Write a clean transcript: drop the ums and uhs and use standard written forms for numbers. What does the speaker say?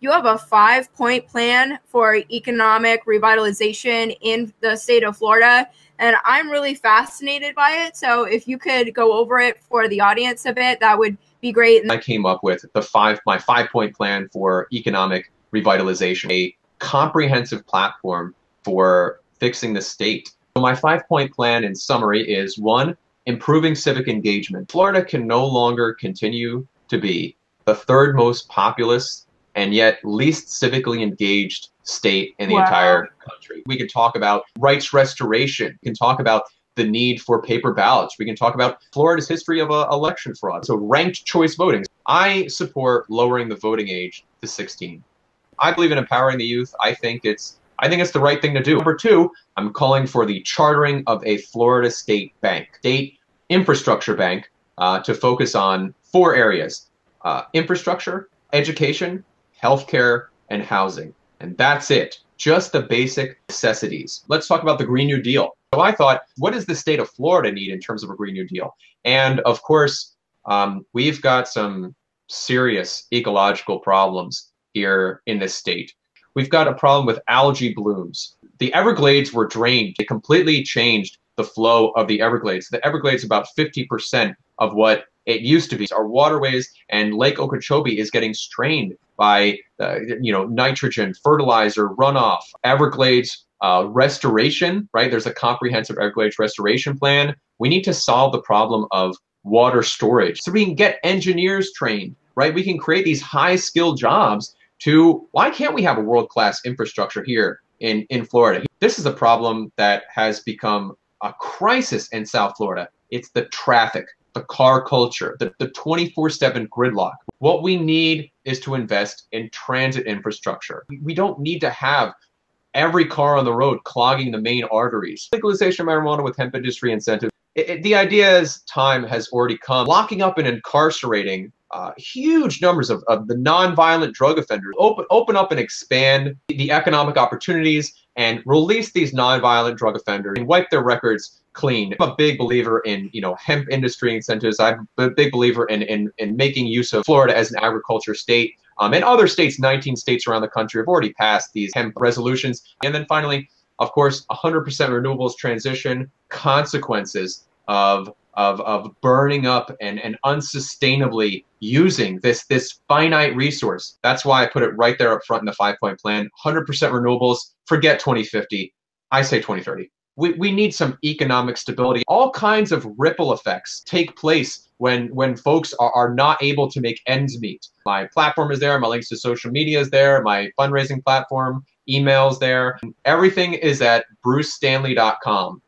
you have a 5-point plan for economic revitalization in the state of Florida, and I'm really fascinated by it. So if you could go over it for the audience a bit, that would be great. I came up with my 5-point plan for economic revitalization, a comprehensive platform for fixing the state. So my 5-point plan in summary is: 1, improving civic engagement. Florida can no longer continue to be the 3rd most populous and yet least civically engaged state in the entire country. We can talk about rights restoration. We can talk about the need for paper ballots. We can talk about Florida's history of election fraud. So ranked choice voting. I support lowering the voting age to 16. I believe in empowering the youth. I think it's the right thing to do. Number 2, I'm calling for the chartering of a Florida state bank, state infrastructure bank, to focus on 4 areas: infrastructure, education, healthcare, and housing. And that's it. Just the basic necessities. Let's talk about the Green New Deal. So I thought, what does the state of Florida need in terms of a Green New Deal? And of course, we've got some serious ecological problems here in this state. We've got a problem with algae blooms. The Everglades were drained. It completely changed the flow of the Everglades. The Everglades, about 50% of what it used to be. Our waterways and Lake Okeechobee is getting strained by nitrogen, fertilizer, runoff. Everglades restoration, right? There's a comprehensive Everglades restoration plan. We need to solve the problem of water storage so we can get engineers trained, right? We can create these high-skilled jobs why can't we have a world-class infrastructure here in Florida? This is a problem that has become a crisis in South Florida. It's the traffic, the car culture, the 24/7 gridlock. What we need is to invest in transit infrastructure. We don't need to have every car on the road clogging the main arteries. Legalization of marijuana with hemp industry incentives. The idea is time has already come. Locking up and incarcerating huge numbers of the non-violent drug offenders. Open up and expand the economic opportunities and release these non-violent drug offenders and wipe their records clean. I'm a big believer in hemp industry incentives. I'm a big believer in making use of Florida as an agriculture state. And other states, 19 states around the country, have already passed these hemp resolutions. And then finally, of course, 100% renewables transition, consequences of burning up and unsustainably using this finite resource. That's why I put it right there up front in the 5-point plan. 100% renewables, forget 2050. I say 2030. We need some economic stability. All kinds of ripple effects take place when folks are not able to make ends meet. My platform is there, my links to social media is there, my fundraising platform, emails there. Everything is at brucestanley.com.